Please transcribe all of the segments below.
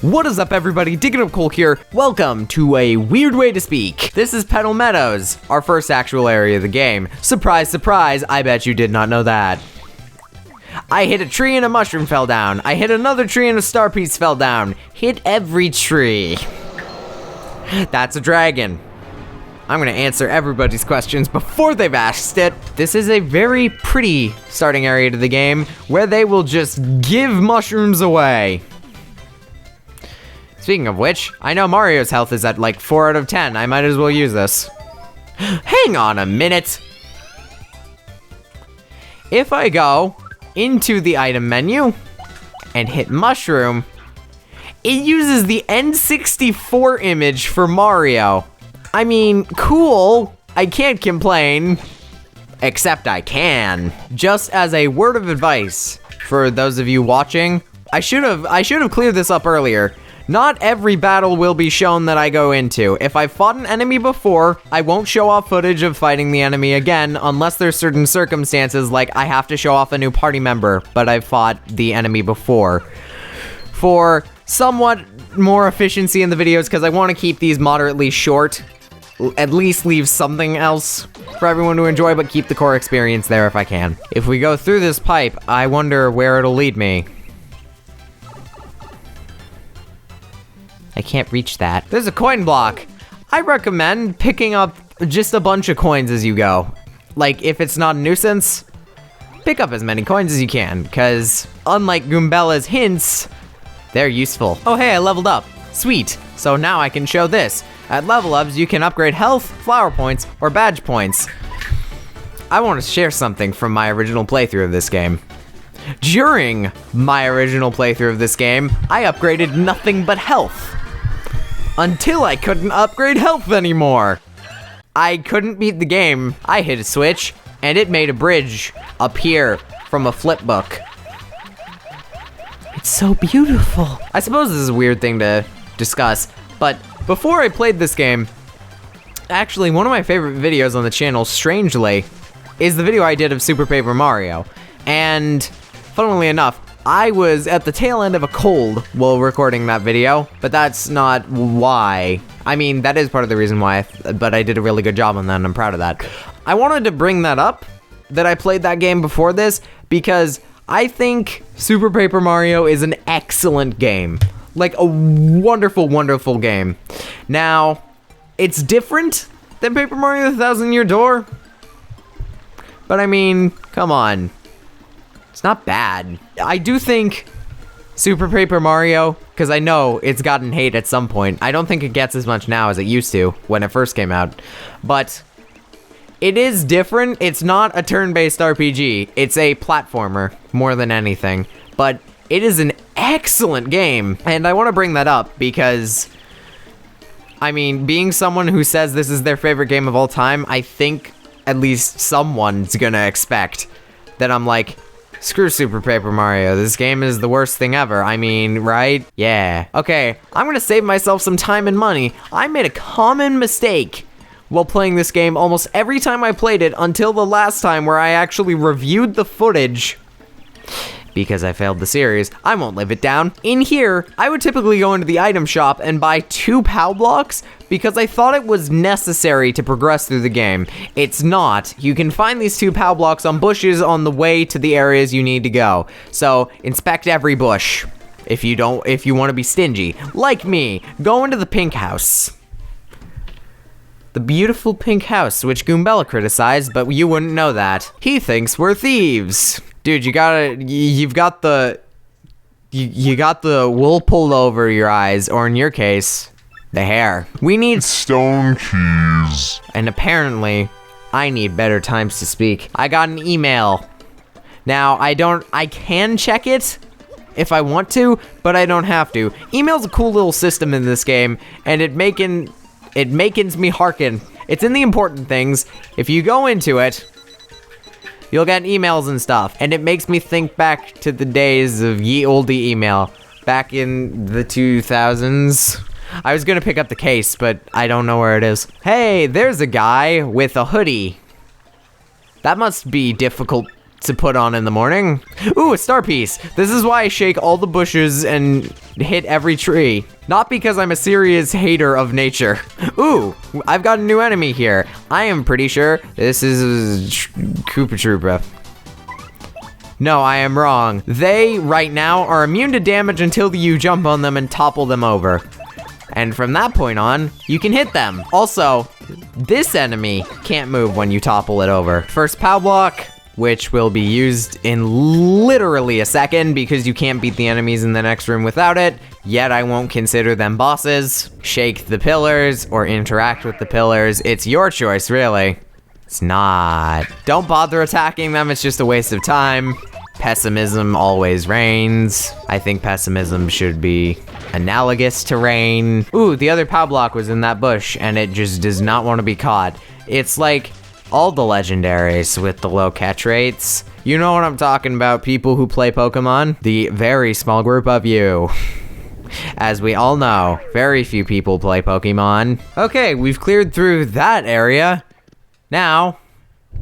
What is up, everybody? Digging Up Coal here. Welcome to a weird way to speak. This is Petal Meadows, our first actual area of the game. Surprise, surprise, I bet you did not know that. I hit a tree and a mushroom fell down. I hit another tree and a star piece fell down. Hit every tree. That's a dragon. I'm gonna answer everybody's questions before they've asked it. This is a very pretty starting area to the game where they will just give mushrooms away. Speaking of which, I know Mario's health is at like 4 out of 10. I might as well use this. Hang on a minute. If I go into the item menu and hit mushroom, it uses the N64 image for Mario. I mean, cool. I can't complain. Except I can. Just as a word of advice for those of you watching, I should have cleared this up earlier. Not every battle will be shown that I go into. If I've fought an enemy before, I won't show off footage of fighting the enemy again unless there's certain circumstances like I have to show off a new party member, but I've fought the enemy before. For somewhat more efficiency in the videos, because I want to keep these moderately short, at least leave something else for everyone to enjoy, but keep the core experience there if I can. If we go through this pipe, I wonder where it'll lead me. I can't reach that. There's a coin block. I recommend picking up just a bunch of coins as you go. Like, if it's not a nuisance, pick up as many coins as you can, because unlike Goombella's hints, they're useful. Oh hey, I leveled up. Sweet. So now I can show this. At level ups, you can upgrade health, flower points, or badge points. I want to share something from my original playthrough of this game. During my original playthrough of this game, I upgraded nothing but health. Until I couldn't upgrade health anymore. I couldn't beat the game. I hit a switch, and it made a bridge appear from a flip book. It's so beautiful. I suppose this is a weird thing to discuss, but before I played this game, actually one of my favorite videos on the channel, strangely, is the video I did of Super Paper Mario. And funnily enough, I was at the tail end of a cold while recording that video, but that's not why. I mean, that is part of the reason why, but I did a really good job on that, and I'm proud of that. I wanted to bring that up, that I played that game before this, because I think Super Paper Mario is an excellent game. Like, a wonderful, wonderful game. Now, it's different than Paper Mario: The Thousand Year Door, but I mean, come on. It's not bad. I do think Super Paper Mario, because I know it's gotten hate at some point. I don't think it gets as much now as it used to when it first came out. But it is different. It's not a turn-based RPG. It's a platformer more than anything. But it is an excellent game. And I want to bring that up because, I mean, being someone who says this is their favorite game of all time, I think at least someone's gonna expect that I'm like, screw Super Paper Mario, this game is the worst thing ever. I mean, right? Yeah. Okay, I'm gonna save myself some time and money. I made a common mistake while playing this game almost every time I played it until the last time where I actually reviewed the footage. Because I failed the series, I won't live it down. In here, I would typically go into the item shop and buy 2 POW blocks because I thought it was necessary to progress through the game. It's not. You can find these 2 POW blocks on bushes on the way to the areas you need to go. So, inspect every bush if you want to be stingy. Like me, go into the pink house. The beautiful pink house, which Goombella criticized, but you wouldn't know that. He thinks we're thieves. Dude, you've got the wool pulled over your eyes, or in your case, the hair. We need stone keys. And apparently, I need better times to speak. I got an email. Now, I can check it if I want to, but I don't have to. Email's a cool little system in this game, and it makens me hearken. It's in the important things. If you go into it, you'll get emails and stuff, and it makes me think back to the days of ye olde email, back in the 2000s. I was gonna pick up the case, but I don't know where it is. Hey, there's a guy with a hoodie. That must be difficult to put on in the morning. Ooh, a star piece. This is why I shake all the bushes and hit every tree. Not because I'm a serious hater of nature. Ooh, I've got a new enemy here. I am pretty sure this is Koopa Troopa. No, I am wrong. They, right now, are immune to damage until you jump on them and topple them over. And from that point on, you can hit them. Also, this enemy can't move when you topple it over. First POW block, which will be used in literally a second because you can't beat the enemies in the next room without it. Yet I won't consider them bosses. Shake the pillars or interact with the pillars. It's your choice, really. It's not. Don't bother attacking them, it's just a waste of time. Pessimism always reigns. I think pessimism should be analogous to rain. Ooh, the other POW block was in that bush and it just does not want to be caught. It's like all the legendaries with the low catch rates. You know what I'm talking about, people who play Pokemon? The very small group of you. As we all know, very few people play Pokemon. Okay, we've cleared through that area. Now,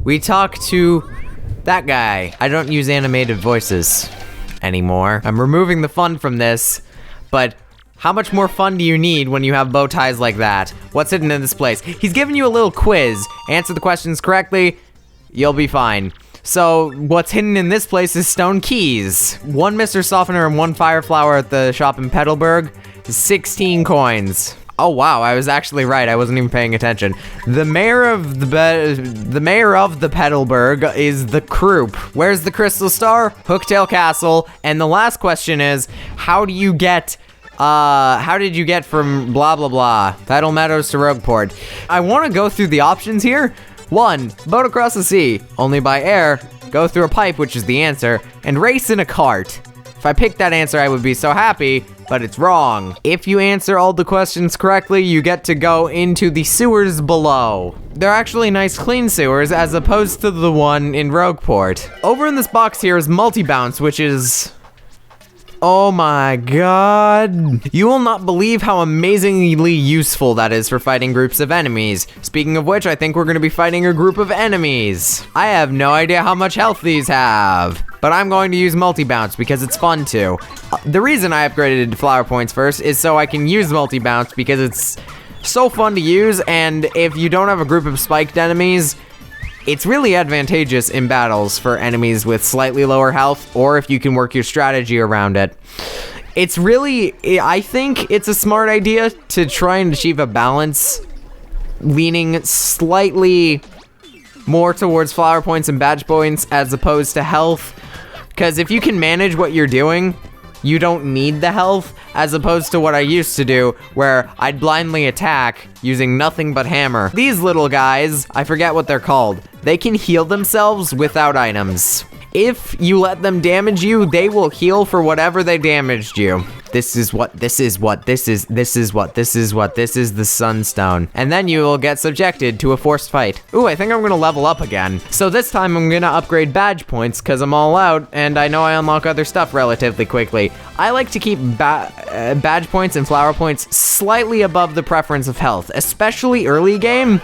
we talk to that guy. I don't use animated voices anymore. I'm removing the fun from this, but how much more fun do you need when you have bow ties like that? What's hidden in this place? He's giving you a little quiz. Answer the questions correctly, you'll be fine. So, what's hidden in this place is stone keys. 1 Mr. Softener and 1 Fire Flower at the shop in Petalburg. 16 coins. Oh wow, I was actually right. I wasn't even paying attention. The mayor of the Petalburg is the Croup. Where's the crystal star? Hooktail Castle. And the last question is, how did you get from blah blah blah Petal Meadows to Rogueport? I want to go through the options here. 1, boat across the sea, only by air, go through a pipe, which is the answer, and race in a cart. If I picked that answer, I would be so happy, but it's wrong. If you answer all the questions correctly, you get to go into the sewers below. They're actually nice clean sewers as opposed to the one in Rogueport. Over in this box here is multi-bounce, which is... oh my god. You will not believe how amazingly useful that is for fighting groups of enemies. Speaking of which, I think we're gonna be fighting a group of enemies. I have no idea how much health these have, but I'm going to use multi-bounce because it's fun to. The reason I upgraded to flower points first is so I can use multi-bounce because it's so fun to use, and if you don't have a group of spiked enemies, it's really advantageous in battles for enemies with slightly lower health, or if you can work your strategy around it. It's really, I think it's a smart idea to try and achieve a balance, leaning slightly more towards flower points and badge points as opposed to health. Because if you can manage what you're doing, you don't need the health, as opposed to what I used to do, where I'd blindly attack using nothing but hammer. These little guys, I forget what they're called, they can heal themselves without items. If you let them damage you, they will heal for whatever they damaged you. This is the Sunstone. And then you will get subjected to a forced fight. Ooh, I think I'm gonna level up again. So this time I'm gonna upgrade badge points, cause I'm all out, and I know I unlock other stuff relatively quickly. I like to keep badge points and flower points slightly above the preference of health, especially early game,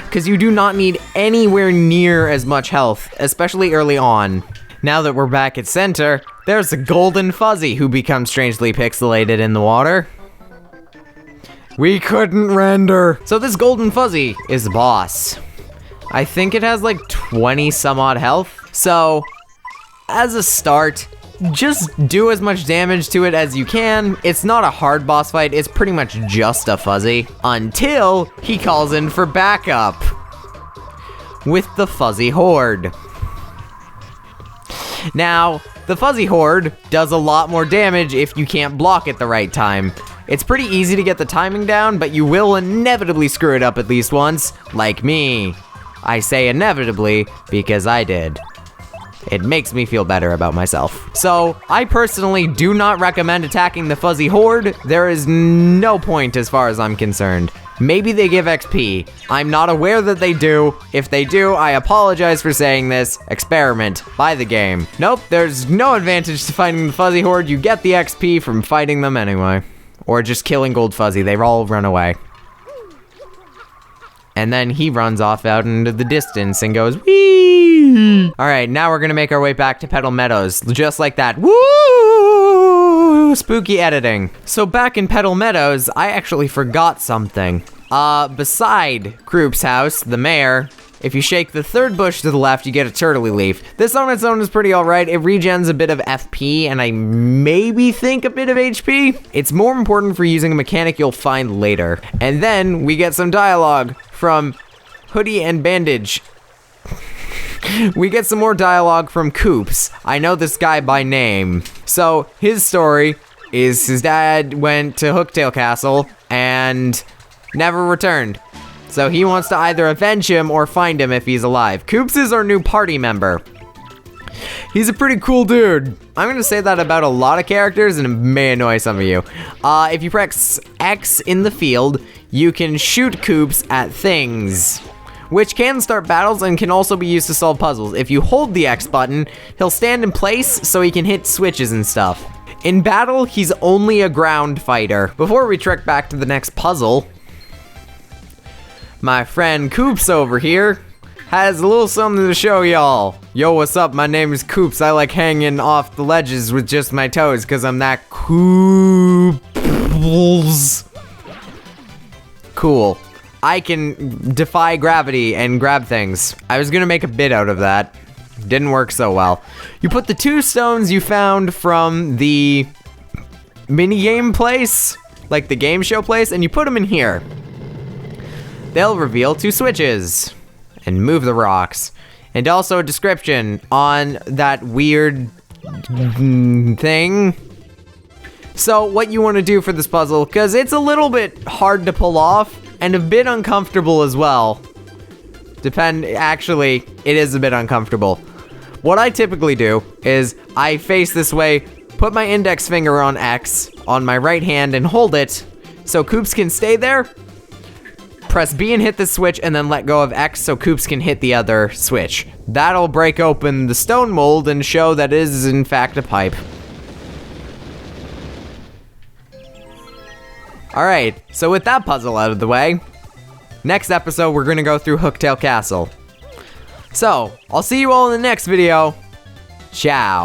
because you do not need anywhere near as much health, especially early on. Now that we're back at center, there's a golden fuzzy who becomes strangely pixelated in the water. We couldn't render. So this golden fuzzy is the boss. I think it has like 20 some odd health. So as a start, just do as much damage to it as you can. It's not a hard boss fight, it's pretty much just a fuzzy. Until he calls in for backup with the fuzzy horde. Now, the fuzzy horde does a lot more damage if you can't block at the right time. It's pretty easy to get the timing down, but you will inevitably screw it up at least once, like me. I say inevitably because I did. It makes me feel better about myself. So, I personally do not recommend attacking the fuzzy horde. There is no point as far as I'm concerned. Maybe they give XP. I'm not aware that they do. If they do, I apologize for saying this. Experiment. Buy the game. Nope, there's no advantage to fighting the fuzzy horde. You get the XP from fighting them anyway. Or just killing Gold Fuzzy. They all run away. And then he runs off out into the distance and goes, whee! Alright, now we're gonna make our way back to Petal Meadows. Just like that. Woo! Ooh, spooky editing. So back in Petal Meadows, I actually forgot something. Beside Kroop's house, the mayor, if you shake the third bush to the left, you get a turtley leaf. This on its own is pretty alright. It regens a bit of FP, and I maybe think a bit of HP. It's more important for using a mechanic you'll find later. And then we get some dialogue from Hoodie and Bandage. We get some more dialogue from Koops. I know this guy by name. So, his story is his dad went to Hooktail Castle and never returned. So he wants to either avenge him or find him if he's alive. Koops is our new party member. He's a pretty cool dude. I'm gonna say that about a lot of characters and it may annoy some of you. If you press X in the field, you can shoot Koops at things, which can start battles and can also be used to solve puzzles. If you hold the X button, he'll stand in place so he can hit switches and stuff. In battle, he's only a ground fighter. Before we trek back to the next puzzle, my friend Koops over here has a little something to show y'all. Yo, what's up? My name is Koops. I like hanging off the ledges with just my toes because I'm that Koops. Cool. I can defy gravity and grab things. I was gonna make a bit out of that. Didn't work so well. You put the 2 stones you found from the minigame place, like the game show place, and you put them in here. They'll reveal 2 switches and move the rocks. And also a description on that weird thing. So what you want to do for this puzzle, because it's a little bit hard to pull off and a bit uncomfortable as well. Actually, it is a bit uncomfortable. What I typically do is I face this way, put my index finger on X on my right hand and hold it so Koops can stay there. Press B and hit the switch and then let go of X so Koops can hit the other switch. That'll break open the stone mold and show that it is in fact a pipe. Alright, so with that puzzle out of the way, next episode we're gonna go through Hooktail Castle. So, I'll see you all in the next video. Ciao.